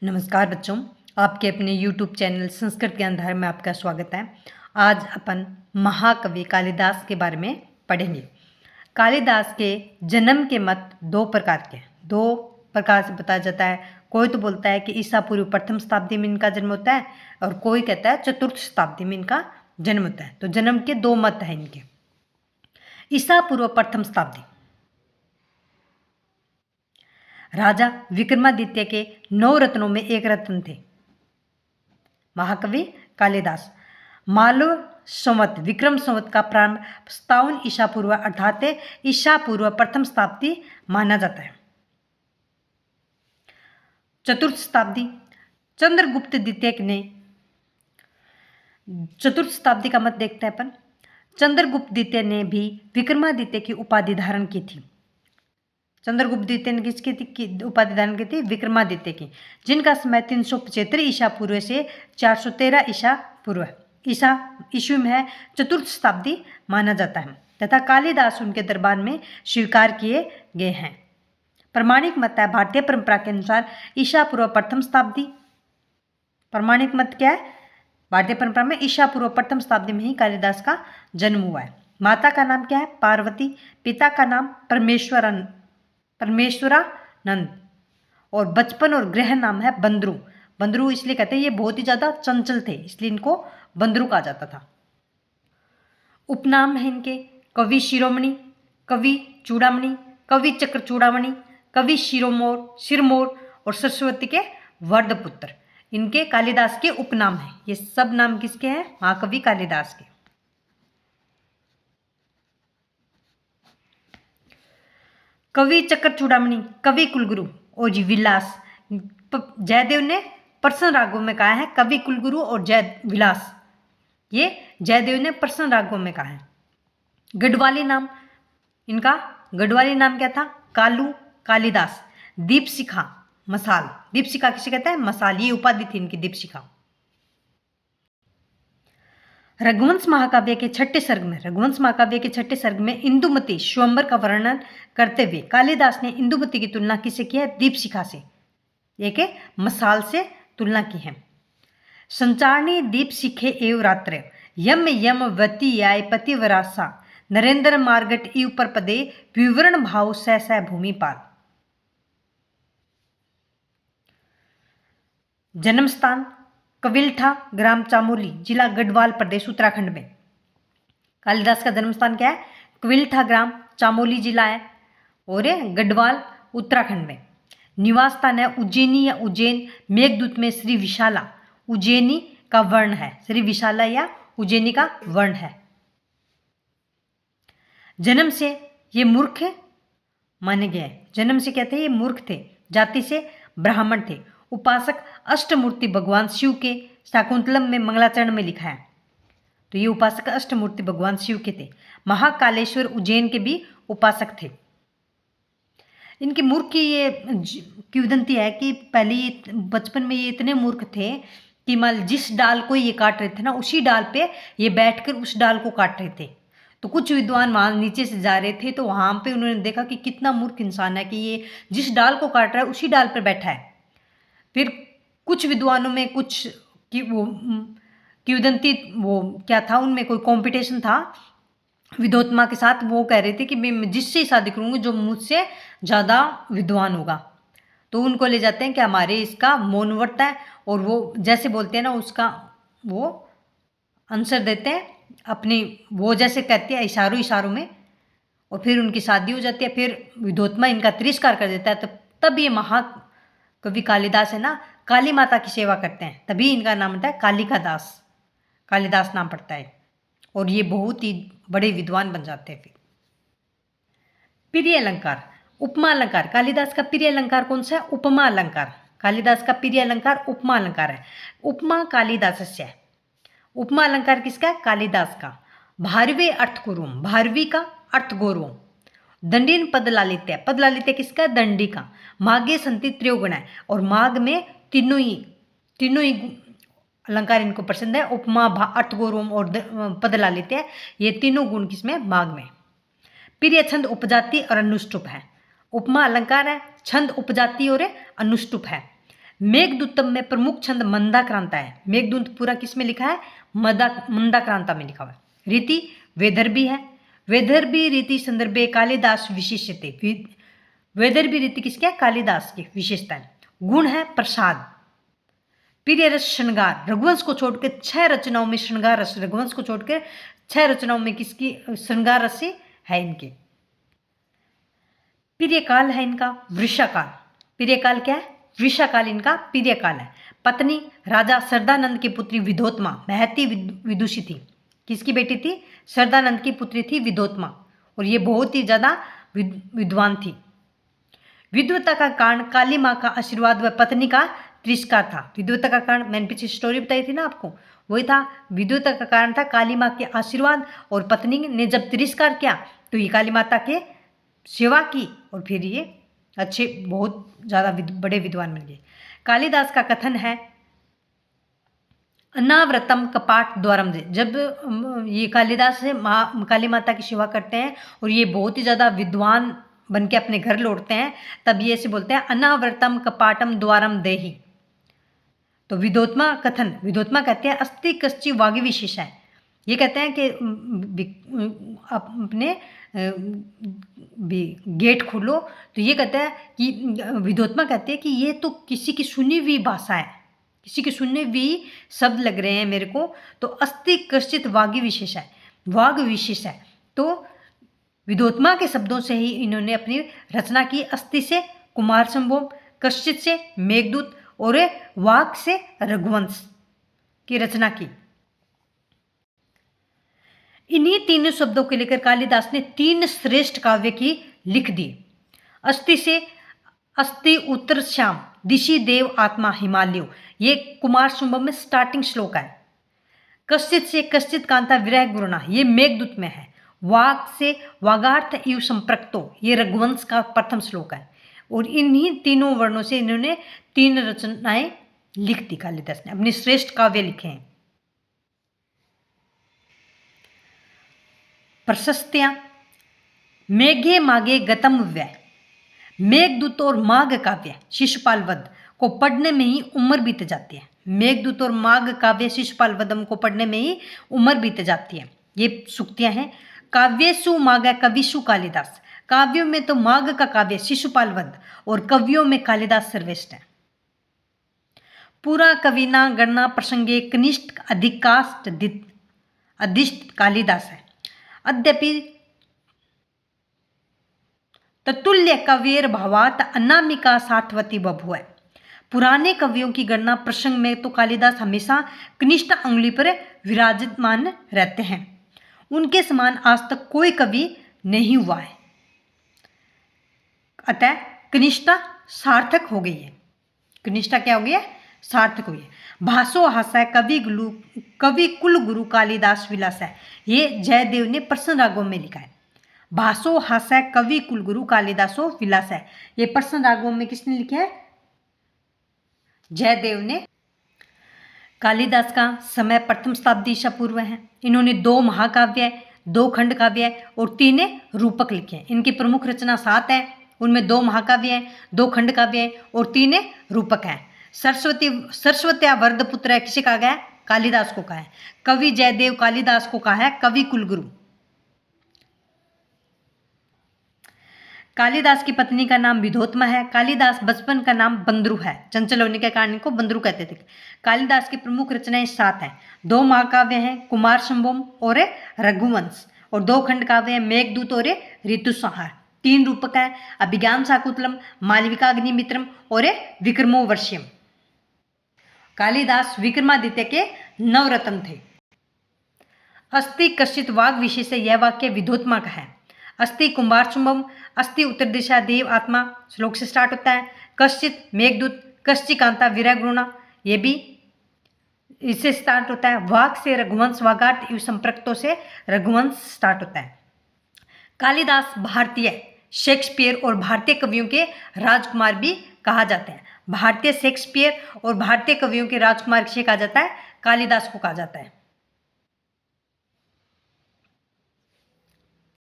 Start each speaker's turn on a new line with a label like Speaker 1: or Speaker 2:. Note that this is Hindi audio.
Speaker 1: नमस्कार बच्चों, आपके अपने YouTube चैनल संस्कृत ज्ञानधार में आपका स्वागत है। आज अपन महाकवि कालिदास के बारे में पढ़ेंगे। कालिदास के जन्म के मत दो प्रकार के हैं। दो प्रकार से बताया जाता है। कोई तो बोलता है कि ईसा पूर्व प्रथम शताब्दी में इनका जन्म होता है और कोई कहता है चतुर्थ शताब्दी में इनका जन्म होता है। तो जन्म के दो मत हैं इनके। ईसा पूर्व प्रथम शताब्दी, राजा विक्रमादित्य के 9 रत्नों में एक रत्न थे महाकवि कालिदास। मालव संवत विक्रम संवत का प्रारंभ 57 ईसा पूर्व अर्थात ईसा पूर्व प्रथम शताब्दी माना जाता है। चतुर्थ शताब्दी, चंद्रगुप्त द्वितीय ने चतुर्थ शताब्दी का मत देखते हैं अपन। चंद्रगुप्त द्वितीय ने भी विक्रमादित्य की उपाधि धारण की थी। चंद्रगुप्त द्वितीय ने किसकी उपाधि धारण की थी? विक्रमादित्य की, जिनका समय 375 ईसा पूर्व से 413 ईसा पूर्व ईस्वी में है। चतुर्थ शताब्दी माना जाता है तथा कालिदास उनके दरबार में स्वीकार किए गए हैं। प्रमाणिक मत है भारतीय परंपरा के अनुसार ईसा पूर्व प्रथम शताब्दी। प्रमाणिक मत क्या है? भारतीय परंपरा में ईसा पूर्व प्रथम शताब्दी में ही कालिदास का जन्म हुआ है। माता का नाम क्या है? पार्वती। पिता का नाम परमेश्वरानंद और बचपन और गृह नाम है बंदरू। बंदरू इसलिए कहते हैं ये बहुत ही ज्यादा चंचल थे, इसलिए इनको बंदरू कहा जाता था। उपनाम है इनके कवि शिरोमणि, कवि चूड़ामणि, कवि चक्र चूड़ामणि, कवि सिरमौर और सरस्वती के वर्धपुत्र। इनके कालिदास के उपनाम हैं। ये सब नाम किसके हैं? महाकवि कालिदास के। कवि चक्र चूड़ामणि, कवि कुलगुरु और विलास। जयदेव ने प्रश्न रागों में कहा है कवि कुलगुरु और जय विलास, ये जयदेव ने प्रश्न रागों में कहा है। गढ़वाली नाम इनका, गढ़वाली नाम क्या था? कालू, कालिदास, दीपशिखा, मसाल। दीपशिखा किसे कहते हैं? मसाल, ये उपाधि थी इनकी दीपशिखा। रघुवंश महाकाव्य के छठे सर्ग में इंदुमती स्वयंवर का वर्णन करते हुए कालिदास ने इंदुमती की तुलना किसे की है? दीपशिखा से, एक मसाल से तुलना की है। संचारणी दीप शिखे एव रात्र यम यम वती आय पतिवरासा नरेंद्र मार्गट इव पर पदे विवरण भाव सह भूमि पाल। जन्म स्थान कविल्ठा, ग्राम चामोली, जिला गढ़वाल प्रदेश, उत्तराखंड में। कालिदास का जन्म स्थान क्या है? कविल्ठा, ग्राम चामोली जिला है और गढ़वाल उत्तराखंड में। निवास स्थान है उज्जैनी या उज्जैन। मेघदूत में श्री विशाला उज्जैनी का वर्ण है। श्री विशाला या उज्जैनी का वर्ण है। जन्म से ये मूर्ख माने गए। जन्म से कहते हैं ये मूर्ख थे। जाति से ब्राह्मण थे। उपासक अष्टमूर्ति भगवान शिव के, शाकुंतलम में मंगलाचरण में लिखा है। तो ये उपासक अष्टमूर्ति भगवान शिव के थे। महाकालेश्वर उज्जैन के भी उपासक थे। इनकी मूर्ख की ये किंवदंती है कि पहले बचपन में ये इतने मूर्ख थे कि मान जिस डाल को ये काट रहे थे ना, उसी डाल पे ये बैठकर उस डाल को काट रहे थे। तो कुछ विद्वान वहां नीचे से जा रहे थे, तो वहां पे उन्होंने देखा कि कितना मूर्ख इंसान है कि ये जिस डाल को काट रहा है उसी डाल पर बैठा है। फिर कुछ विद्वानों में कुछ कि वो किंवदंती वो क्या था, उनमें कोई कंपटीशन था विद्वत्मा के साथ। वो कह रहे थे कि मैं जिससे शादी करूंगी जो मुझसे ज़्यादा विद्वान होगा। तो उनको ले जाते हैं कि हमारे इसका मौन व्रत है, और वो जैसे बोलते हैं ना उसका वो आंसर देते हैं अपनी, वो जैसे कहती है इशारों में, और फिर उनकी शादी हो जाती है। फिर विद्वत्मा इनका तिरस्कार कर देता है। तब ये महाकवि कालिदास है ना, काली माता की सेवा करते हैं, तभी इनका नाम होता है कालिका दास। कालिदास नाम पड़ता है और ये बहुत ही बड़े विद्वान बन जाते हैं। फिर प्रिय अलंकार, उपमा अलंकार। कालिदास का प्रिय अलंकार कौन सा है? उपमा अलंकार। कालिदास का प्रिय अलंकार उपमा अलंकार है। उपमा कालिदासस्य है। उपमा अलंकार किसका है? कालिदास का। भारवे अर्थ गौरवम, भारवी का अर्थ गौरवम। दंडीन पद लालित्य, पद लालित्य किसका? दंडी का। मागे संति त्रयोगुण है, और माघ में तीनों ही अलंकार इनको पसंद है। उपमा, अर्थ गौरवम और पद लालित्य, ये तीनों गुण किसमें? माघ में। प्रिय छंद उपजाति और अनुष्टुप है। उपमा अलंकार है, छंद उपजाति और अनुष्टुप है। मेघदूतम में प्रमुख छंद मंदाक्रांता है। मेघदूत पूरा किस में लिखा है? मंदाक्रांता में लिखा हुआ है। रीति वैदर्भी है। वैदर्भी रीति संदर्भे कालिदास विशिष्यते। वैदर्भी रीति किसकी है? कालिदास की विशेषता है। गुण है प्रसाद। प्रिय रस श्रृंगार, रघुवंश को छोड़कर 6 रचनाओं में श्रृंगार रस, रघुवंश को छोड़कर 6 रचनाओं में किसकी श्रृंगार रस है इनके। प्रियकाल है इनका वृषाकाल। प्रियकाल क्या है? वृषाकाल इनका प्रियकाल है। पत्नी राजा सरदानंद की पुत्री विधोत्मा महती विदुषी थी। किसकी बेटी थी? सरदानंद की पुत्री थी विधोत्मा, और ये बहुत ही ज्यादा विद्वान थी। विद्वता का कारण काली माँ का आशीर्वाद व पत्नी का तिरस्कार था। विद्वता का कारण मैंने पीछे स्टोरी बताई थी ना आपको, वही था। विद्वता का कारण था काली माँ के आशीर्वाद, और पत्नी ने जब तिरस्कार किया तो ये काली माता के सेवा की, और फिर ये अच्छे बहुत ज़्यादा बड़े विद्वान बन गए। कालिदास का कथन है अनावृतम कपाट द्वारम दे। जब ये कालिदास से काली माता की सेवा करते हैं और ये बहुत ही ज़्यादा विद्वान बन के अपने घर लौटते हैं, तब ये ऐसे बोलते हैं अनावृतम कपाटम द्वारम देहि। तो विधोत्मा कथन, विधोत्मा कहते हैं अस्ति कश्चि वागी विशेष है। ये कहते हैं कि अपने गेट खोलो, तो ये कहते हैं कि विधोत्मा कहते हैं कि ये तो किसी की सुनी हुई भाषा है, किसी की सुनी हुई शब्द लग रहे हैं मेरे को, तो अस्ति कश्चित वागी विशेष है, वाग विशेष है। तो विधोत्मा के शब्दों से ही इन्होंने अपनी रचना की। अस्ति से कुमार संभोम, कश्चित से मेघदूत, और वाक से रघुवंश की रचना की। इन्हीं तीनों शब्दों को लेकर कालिदास ने 3 श्रेष्ठ काव्य की लिख दी। अस्ति से अस्ति उत्तर श्याम, दिशि देव आत्मा हिमालयो, ये कुमार संभव में स्टार्टिंग श्लोक है। कश्चित से कश्चित कांता विरह गुरुना, ये मेघदूत में है। वाक से वागार्थ इव संप्रक्तो, ये रघुवंश का प्रथम श्लोक है। और इन्हीं तीनों वर्णों से इन्होंने 3 रचनाएं लिख दी। कालिदास ने अपने श्रेष्ठ काव्य लिखे हैं। प्रशस्तियां, मेघे मागे गतम व्यय, मेघदूत और माघ काव्य शिशुपाल वध को पढ़ने में ही उम्र बीत जाती है। मेघदूत और माघ काव्य शिशुपाल वधम को पढ़ने में ही उम्र बीत जाती है। ये सूक्तियां हैं। काव्येषु माघ कविषु कालिदास, काव्यों में तो माघ का काव्य शिशुपाल वध और कवियों में कालिदास सर्वश्रेष्ठ है। पूरा कविना गणना प्रसंगे कनिष्ठ अधिकाष्ट अधिष्ठ कालिदास है। अद्यपि ततुल्य कविर भावात अनामिका साठवती बभुव है। पुराने कवियों की गणना प्रसंग में तो कालिदास हमेशा कनिष्ठ अंगुली पर विराजमान रहते हैं। उनके समान आज तक कोई कवि नहीं हुआ है। अतः कनिष्ठा सार्थक हो गई है। कनिष्ठा क्या हो गई है? सार्थक हुई है। भासो हासा कवि कुल गुरु कालिदास विलास है। ये जयदेव ने प्रश्न रागों में लिखा है। भासो हासा कवि कुल गुरु कालिदासो विलास है। ये प्रश्न रागों में किसने लिखा है? जयदेव ने। कालिदास का समय प्रथम शताब्दी ईसा पूर्व है। इन्होंने 2 महाकाव्य, 2 खंड काव्य और 3 रूपक लिखे हैं। इनकी प्रमुख रचना 7 है। उनमें 2 महाकाव्य हैं, 2 खंड काव्य हैं और 3 रूपक हैं। सरस्वत्या वर्धपुत्र है, किसे कहा गया है? कालिदास को कहा है। कवि जयदेव कालिदास को कहा है कवि कुलगुरु। कालिदास की पत्नी का नाम विधोत्मा है। कालिदास बचपन का नाम बंद्रु है। चंचल होने के कारण इनको बंद्रु कहते थे। कालिदास की प्रमुख रचनाएं 7 हैं। 2 महाकाव्य हैं, कुमार संभव और रघुवंश, और 2 खंड काव्य हैं, मेघदूत और ऋतुसंहार। 3 रूपक हैं, अभिज्ञान शाकुंतलम, मालविकाग्निमित्रम और विक्रमोर्वशीयम। कालिदास विक्रमादित्य के नवरत्न थे। अस्ति कश्चित वाग विशेष, यह वाक्य विधोत्मा का है। अस्ति कुमार संभव, अस्ति उत्तर दिशा देव आत्मा, श्लोक से स्टार्ट होता है। कश्चित मेघदूत, कश्चित कांता विरह गुरुणा, ये भी इससे स्टार्ट होता है। वाक से रघुवंश, वागार्थ इव संप्रक्तों से रघुवंश स्टार्ट होता है। कालिदास भारतीय शेक्सपियर और भारतीय कवियों के राजकुमार भी कहा जाते हैं। भारतीय शेक्सपियर और भारतीय कवियों के राजकुमार किसे कहा जाता है? कालिदास को कहा जाता है।